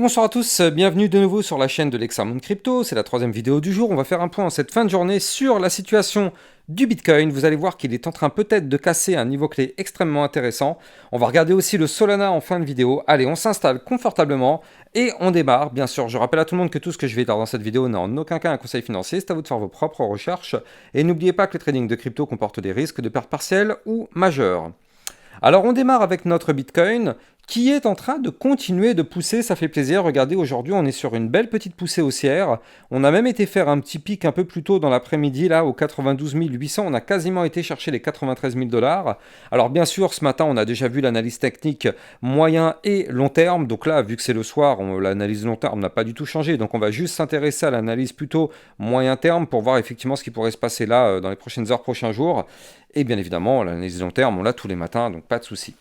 Bonsoir à tous, bienvenue de nouveau sur la chaîne de l'Exarmont Crypto, c'est la troisième vidéo du jour. On va faire un point en cette fin de journée sur la situation du Bitcoin. Vous allez voir qu'il est en train peut-être de casser un niveau clé extrêmement intéressant. On va regarder aussi le Solana en fin de vidéo. Allez, on s'installe confortablement et on démarre. Bien sûr, je rappelle à tout le monde que tout ce que je vais dire dans cette vidéo n'est en aucun cas un conseil financier, c'est à vous de faire vos propres recherches. Et n'oubliez pas que le trading de crypto comporte des risques de pertes partielles ou majeures. Alors on démarre avec notre Bitcoin qui est en train de continuer de pousser, ça fait plaisir. Regardez, aujourd'hui on est sur une belle petite poussée haussière. On a même été faire un petit pic un peu plus tôt dans l'après-midi, là au 92 800, on a quasiment été chercher les 93 000 $. Alors bien sûr, ce matin on a déjà vu l'analyse technique moyen et long terme, donc là vu que c'est le soir, l'analyse long terme n'a pas du tout changé, donc on va juste s'intéresser à l'analyse plutôt moyen terme pour voir effectivement ce qui pourrait se passer là dans les prochaines heures, prochains jours. Et bien évidemment, l'analyse long terme, on l'a tous les matins, donc pas de souci.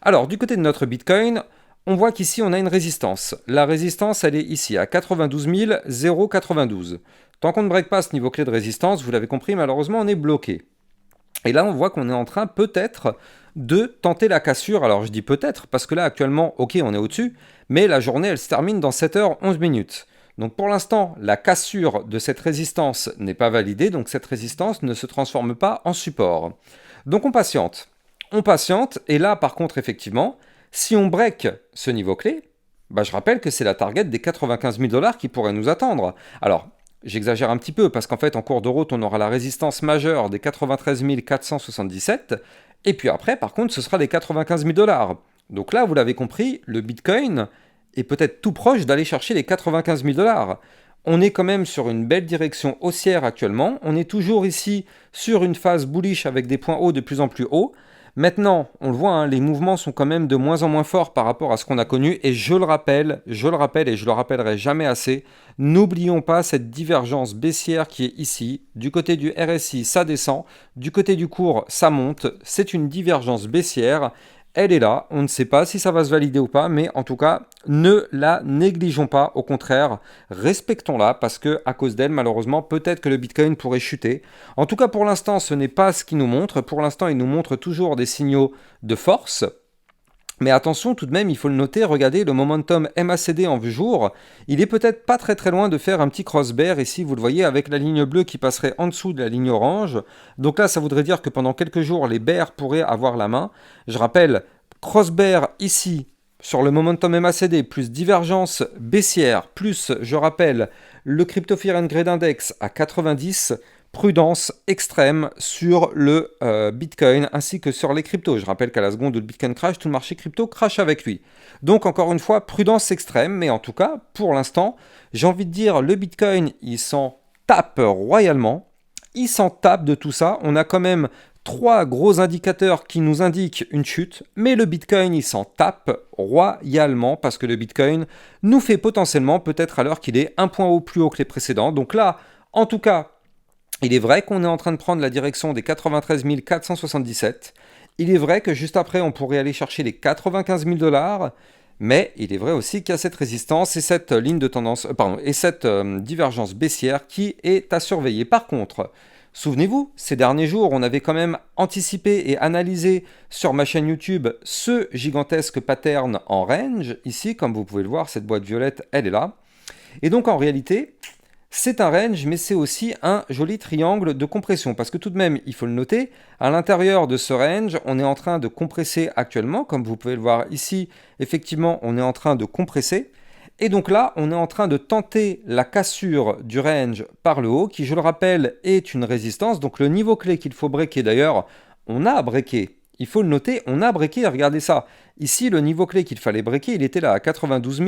Alors, du côté de notre Bitcoin, on voit qu'ici, on a une résistance. La résistance, elle est ici, à 92 092. Tant qu'on ne break pas ce niveau clé de résistance, vous l'avez compris, malheureusement, on est bloqué. Et là, on voit qu'on est en train, peut-être, de tenter la cassure. Alors, je dis peut-être, parce que là, actuellement, ok, on est au-dessus, mais la journée, elle se termine dans 7h11. Donc pour l'instant, la cassure de cette résistance n'est pas validée, donc cette résistance ne se transforme pas en support. Donc on patiente. On patiente, et là par contre effectivement, si on break ce niveau clé, je rappelle que c'est la target des 95 000 $ qui pourrait nous attendre. Alors, j'exagère un petit peu, parce qu'en fait en cours de route on aura la résistance majeure des 93 477, et puis après par contre ce sera les 95 000 $. Donc là vous l'avez compris, le Bitcoin est peut-être tout proche d'aller chercher les 95 000 $. On est quand même sur une belle direction haussière actuellement, on est toujours ici sur une phase bullish avec des points hauts de plus en plus hauts. Maintenant, on le voit, les mouvements sont quand même de moins en moins forts par rapport à ce qu'on a connu, et je le rappelle et je le rappellerai jamais assez, n'oublions pas cette divergence baissière qui est ici. Du côté du RSI, ça descend, du côté du cours, ça monte, c'est une divergence baissière. Elle est là, on ne sait pas si ça va se valider ou pas, mais en tout cas, ne la négligeons pas, au contraire, respectons-la, parce que à cause d'elle, malheureusement, peut-être que le Bitcoin pourrait chuter. En tout cas, pour l'instant, ce n'est pas ce qu'il nous montre. Pour l'instant, il nous montre toujours des signaux de force. Mais attention, tout de même, il faut le noter, regardez, le momentum MACD en jour, il est peut-être pas très loin de faire un petit cross bear, ici, vous le voyez, avec la ligne bleue qui passerait en dessous de la ligne orange. Donc là, ça voudrait dire que pendant quelques jours, les bears pourraient avoir la main. Je rappelle, cross bear ici, sur le momentum MACD, plus divergence baissière, plus, je rappelle, le Crypto Fear and Greed Index à 90, prudence extrême sur le Bitcoin ainsi que sur les cryptos. Je rappelle qu'à la seconde où le Bitcoin crash, tout le marché crypto crash avec lui. Donc encore une fois, prudence extrême, mais en tout cas, pour l'instant, j'ai envie de dire, le Bitcoin, il s'en tape royalement. Il s'en tape de tout ça. On a quand même 3 gros indicateurs qui nous indiquent une chute, mais le Bitcoin, il s'en tape royalement parce que le Bitcoin nous fait potentiellement, peut-être à l'heure qu'il est, un point haut plus haut que les précédents. Donc là, en tout cas, il est vrai qu'on est en train de prendre la direction des 93 477. Il est vrai que juste après, on pourrait aller chercher les 95 000 $. Mais il est vrai aussi qu'il y a cette résistance et cette ligne de tendance, et cette divergence baissière qui est à surveiller. Par contre, souvenez-vous, ces derniers jours, on avait quand même anticipé et analysé sur ma chaîne YouTube ce gigantesque pattern en range. Ici, comme vous pouvez le voir, cette boîte violette, elle est là. Et donc en réalité, c'est un range, mais c'est aussi un joli triangle de compression, parce que tout de même, il faut le noter, à l'intérieur de ce range, on est en train de compresser actuellement, comme vous pouvez le voir ici, effectivement, on est en train de compresser, et donc là, on est en train de tenter la cassure du range par le haut, qui, je le rappelle, est une résistance, donc le niveau clé qu'il faut breaker, d'ailleurs, on a breaké, il faut le noter, on a breaké, regardez ça, ici, le niveau clé qu'il fallait breaker, il était là à 92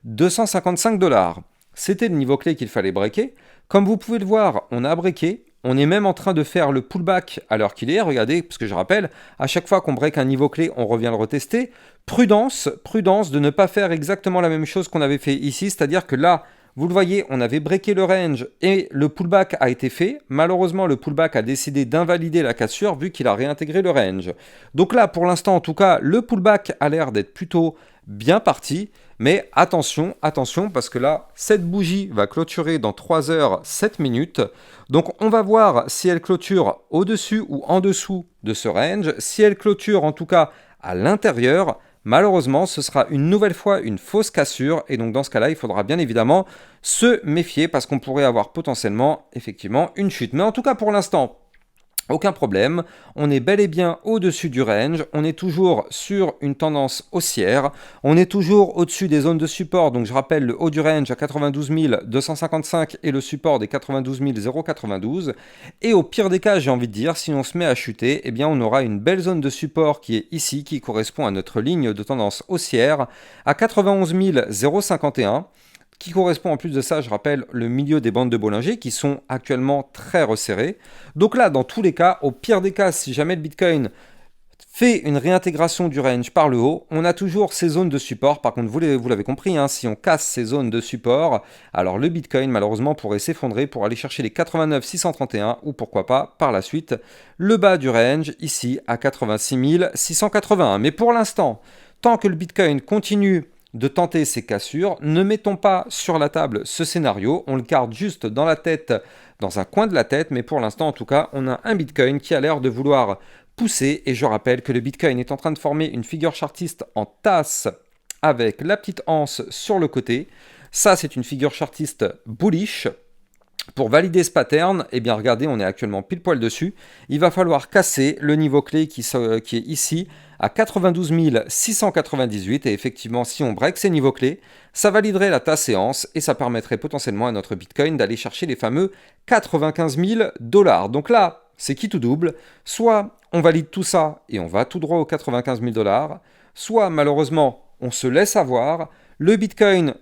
255 $. C'était le niveau clé qu'il fallait breaker. Comme vous pouvez le voir, on a breaké. On est même en train de faire le pullback à l'heure qu'il est. Regardez, parce que je rappelle, à chaque fois qu'on break un niveau clé, on revient le retester. Prudence, prudence de ne pas faire exactement la même chose qu'on avait fait ici. C'est-à-dire que là, vous le voyez, on avait breaké le range et le pullback a été fait. Malheureusement, le pullback a décidé d'invalider la cassure vu qu'il a réintégré le range. Donc là, pour l'instant, en tout cas, le pullback a l'air d'être plutôt bien parti. Mais attention, attention, parce que là, cette bougie va clôturer dans 3 heures 7 minutes. Donc on va voir si elle clôture au-dessus ou en dessous de ce range. Si elle clôture en tout cas à l'intérieur, malheureusement, ce sera une nouvelle fois une fausse cassure. Et donc, dans ce cas-là, il faudra bien évidemment se méfier parce qu'on pourrait avoir potentiellement, effectivement, une chute. Mais en tout cas, pour l'instant, aucun problème, on est bel et bien au-dessus du range, on est toujours sur une tendance haussière, on est toujours au-dessus des zones de support, donc je rappelle le haut du range à 92 255 et le support des 92 092, et au pire des cas, j'ai envie de dire, si on se met à chuter, eh bien on aura une belle zone de support qui est ici, qui correspond à notre ligne de tendance haussière, à 91 051, qui correspond en plus de ça, je rappelle, le milieu des bandes de Bollinger qui sont actuellement très resserrées. Donc là, dans tous les cas, au pire des cas, si jamais le Bitcoin fait une réintégration du range par le haut, on a toujours ces zones de support. Par contre, vous l'avez compris, hein, si on casse ces zones de support, alors le Bitcoin malheureusement pourrait s'effondrer pour aller chercher les 89 631 ou pourquoi pas par la suite le bas du range ici à 86 681. Mais pour l'instant, tant que le Bitcoin continue de tenter ces cassures, ne mettons pas sur la table ce scénario, on le garde juste dans la tête, dans un coin de la tête, mais pour l'instant en tout cas, on a un Bitcoin qui a l'air de vouloir pousser, et je rappelle que le Bitcoin est en train de former une figure chartiste en tasse avec la petite anse sur le côté. Ça, c'est une figure chartiste bullish. Pour valider ce pattern, eh bien regardez, on est actuellement pile poil dessus. Il va falloir casser le niveau clé qui est ici à 92 698. Et effectivement, si on break ces niveaux clés, ça validerait la tasse séance et ça permettrait potentiellement à notre Bitcoin d'aller chercher les fameux 95 000 $. Donc là, c'est qui tout double. Soit on valide tout ça et on va tout droit aux 95 000 $, soit malheureusement, on se laisse avoir. Le Bitcoin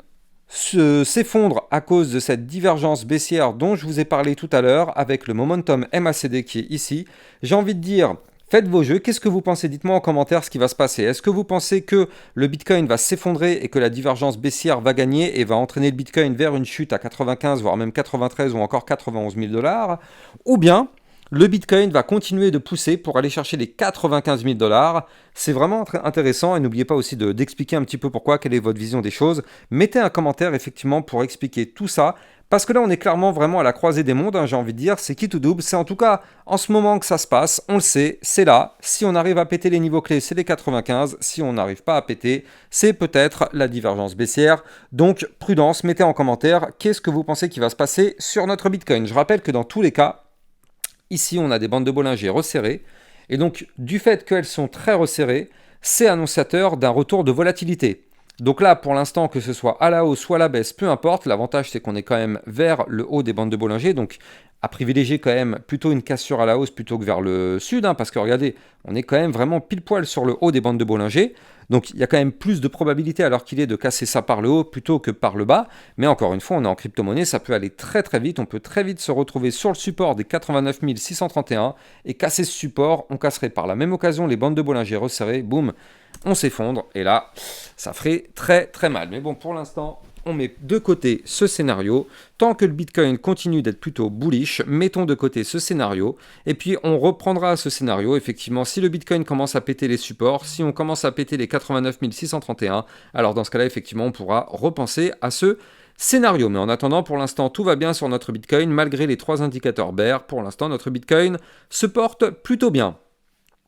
s'effondre à cause de cette divergence baissière dont je vous ai parlé tout à l'heure avec le momentum MACD qui est ici. J'ai envie de dire, faites vos jeux, qu'est-ce que vous pensez? Dites-moi en commentaire ce qui va se passer. Est-ce que vous pensez que le Bitcoin va s'effondrer et que la divergence baissière va gagner et va entraîner le Bitcoin vers une chute à 95, voire même 93 ou encore 91 000 $? Ou bien le Bitcoin va continuer de pousser pour aller chercher les 95 000 $. C'est vraiment très intéressant et n'oubliez pas aussi d'expliquer un petit peu pourquoi, quelle est votre vision des choses. Mettez un commentaire effectivement pour expliquer tout ça. Parce que là, on est clairement vraiment à la croisée des mondes, hein, j'ai envie de dire, c'est qui tout double. C'est en tout cas en ce moment que ça se passe, on le sait, c'est là. Si on arrive à péter les niveaux clés, c'est les 95. Si on n'arrive pas à péter, c'est peut-être la divergence baissière. Donc prudence, mettez en commentaire qu'est-ce que vous pensez qui va se passer sur notre Bitcoin. Je rappelle que dans tous les cas, ici, on a des bandes de Bollinger resserrées. Et donc, du fait qu'elles sont très resserrées, c'est annonciateur d'un retour de volatilité. Donc là, pour l'instant, que ce soit à la hausse ou à la baisse, peu importe. L'avantage, c'est qu'on est quand même vers le haut des bandes de Bollinger. Donc, à privilégier quand même plutôt une cassure à la hausse plutôt que vers le sud. Parce que regardez, on est quand même vraiment pile poil sur le haut des bandes de Bollinger. Donc il y a quand même plus de probabilité alors qu'il est de casser ça par le haut plutôt que par le bas. Mais encore une fois, on est en crypto-monnaie, ça peut aller très très vite. On peut très vite se retrouver sur le support des 89 631 et casser ce support. On casserait par la même occasion les bandes de Bollinger resserrées. Boum, on s'effondre. Et là, ça ferait très très mal. Mais bon, pour l'instant, on met de côté ce scénario. Tant que le Bitcoin continue d'être plutôt bullish, mettons de côté ce scénario. Et puis, on reprendra ce scénario. Effectivement, si le Bitcoin commence à péter les supports, si on commence à péter les 89 631, alors dans ce cas-là, effectivement, on pourra repenser à ce scénario. Mais en attendant, pour l'instant, tout va bien sur notre Bitcoin. Malgré les 3 indicateurs bear, pour l'instant, notre Bitcoin se porte plutôt bien.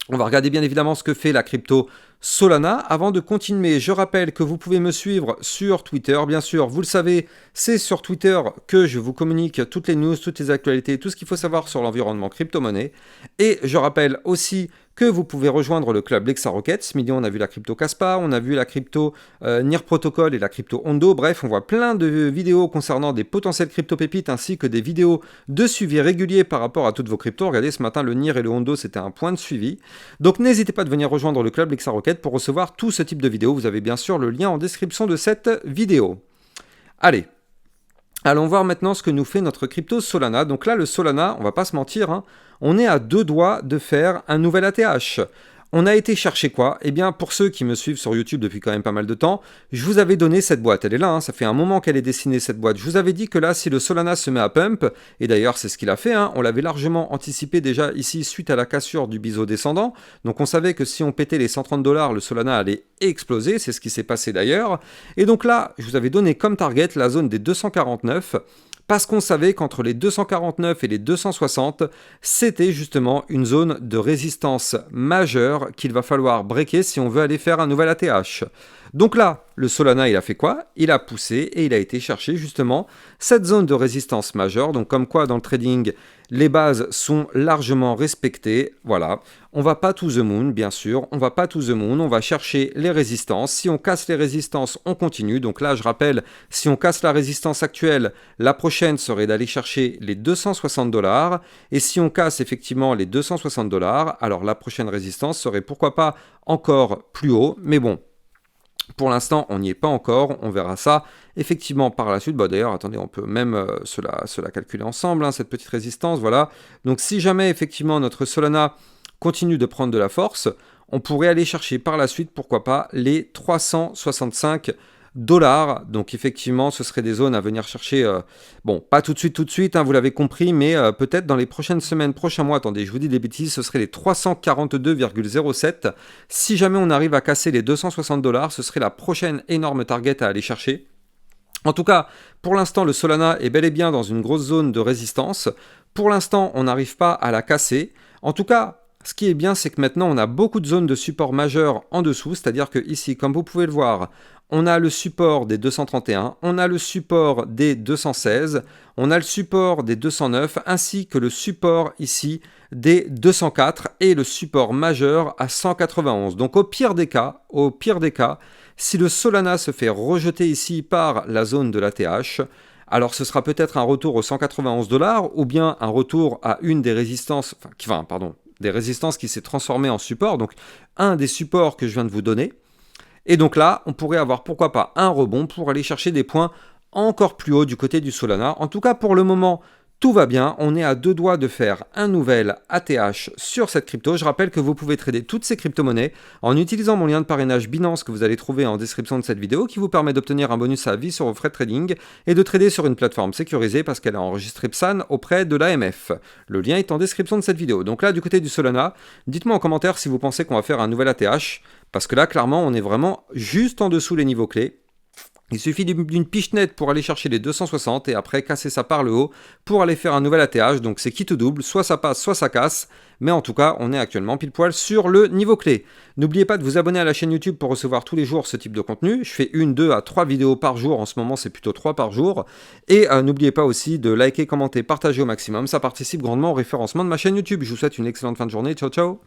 On va regarder bien évidemment ce que fait la crypto Solana. Avant de continuer, je rappelle que vous pouvez me suivre sur Twitter. Bien sûr, vous le savez, c'est sur Twitter que je vous communique toutes les news, toutes les actualités, tout ce qu'il faut savoir sur l'environnement crypto-monnaie. Et je rappelle aussi que vous pouvez rejoindre le club Lexa Rocket. Ce midi, on a vu la crypto Kaspa, on a vu la crypto NIR Protocol et la crypto Hondo. Bref, on voit plein de vidéos concernant des potentielles crypto-pépites ainsi que des vidéos de suivi régulier par rapport à toutes vos cryptos. Regardez, ce matin, le NIR et le Hondo, c'était un point de suivi. Donc, n'hésitez pas de venir rejoindre le club Lexa Rocket pour recevoir tout ce type de vidéos. Vous avez bien sûr le lien en description de cette vidéo. Allez, allons voir maintenant ce que nous fait notre crypto Solana. Donc là, le Solana, on va pas se mentir, on est à 2 doigts de faire un nouvel ATH. On a été chercher quoi? Eh bien, pour ceux qui me suivent sur YouTube depuis quand même pas mal de temps, je vous avais donné cette boîte. Elle est là, ça fait un moment qu'elle est dessinée cette boîte. Je vous avais dit que là, si le Solana se met à pump, et d'ailleurs c'est ce qu'il a fait, on l'avait largement anticipé déjà ici suite à la cassure du biseau descendant. Donc on savait que si on pétait les 130 $, le Solana allait exploser, c'est ce qui s'est passé d'ailleurs. Et donc là, je vous avais donné comme target la zone des 249. parce qu'on savait qu'entre les 249 et les 260, c'était justement une zone de résistance majeure qu'il va falloir breaker si on veut aller faire un nouvel ATH. Donc là, le Solana, il a fait quoi? Il a poussé et il a été chercher justement cette zone de résistance majeure. Donc comme quoi dans le trading, les bases sont largement respectées. Voilà, on va pas to the moon, bien sûr, on va pas to the moon, on va chercher les résistances. Si on casse les résistances, on continue. Donc là, je rappelle, si on casse la résistance actuelle, la prochaine serait d'aller chercher les 260 $. Et si on casse effectivement les 260 $, alors la prochaine résistance serait pourquoi pas encore plus haut. Mais bon, pour l'instant, on n'y est pas encore, on verra ça effectivement par la suite. Bah, d'ailleurs, attendez, on peut même cela calculer ensemble, hein, cette petite résistance, voilà. Donc si jamais effectivement notre Solana continue de prendre de la force, on pourrait aller chercher par la suite, pourquoi pas, les 365 $. Donc effectivement, ce serait des zones à venir chercher, bon, pas tout de suite, hein, vous l'avez compris, mais peut-être dans les prochaines semaines, prochains mois, attendez, je vous dis des bêtises, ce serait les 342,07. Si jamais on arrive à casser les 260 $, ce serait la prochaine énorme target à aller chercher. En tout cas, pour l'instant, le Solana est bel et bien dans une grosse zone de résistance. Pour l'instant, on n'arrive pas à la casser. En tout cas, ce qui est bien, c'est que maintenant, on a beaucoup de zones de support majeures en dessous. C'est-à-dire que ici, comme vous pouvez le voir, on a le support des 231, on a le support des 216, on a le support des 209, ainsi que le support ici des 204 et le support majeur à 191. Donc au pire des cas, si le Solana se fait rejeter ici par la zone de l'ATH, alors ce sera peut-être un retour aux 191 $ ou bien un retour à une des résistances, des résistances qui s'est transformée en support, donc un des supports que je viens de vous donner. Et donc là, on pourrait avoir pourquoi pas un rebond pour aller chercher des points encore plus hauts du côté du Solana. En tout cas, pour le moment, tout va bien. On est à deux doigts de faire un nouvel ATH sur cette crypto. Je rappelle que vous pouvez trader toutes ces crypto-monnaies en utilisant mon lien de parrainage Binance que vous allez trouver en description de cette vidéo qui vous permet d'obtenir un bonus à vie sur vos frais de trading et de trader sur une plateforme sécurisée parce qu'elle a enregistré PSAN auprès de l'AMF. Le lien est en description de cette vidéo. Donc là, du côté du Solana, dites-moi en commentaire si vous pensez qu'on va faire un nouvel ATH parce que là, clairement, on est vraiment juste en dessous les niveaux clés. Il suffit d'une pichenette pour aller chercher les 260 et après casser ça par le haut pour aller faire un nouvel ATH. Donc c'est quitte ou double, soit ça passe, soit ça casse. Mais en tout cas, on est actuellement pile poil sur le niveau clé. N'oubliez pas de vous abonner à la chaîne YouTube pour recevoir tous les jours ce type de contenu. Je fais 1, 2 à 3 vidéos par jour. En ce moment, c'est plutôt 3 par jour. Et n'oubliez pas aussi de liker, commenter, partager au maximum. Ça participe grandement au référencement de ma chaîne YouTube. Je vous souhaite une excellente fin de journée. Ciao, ciao!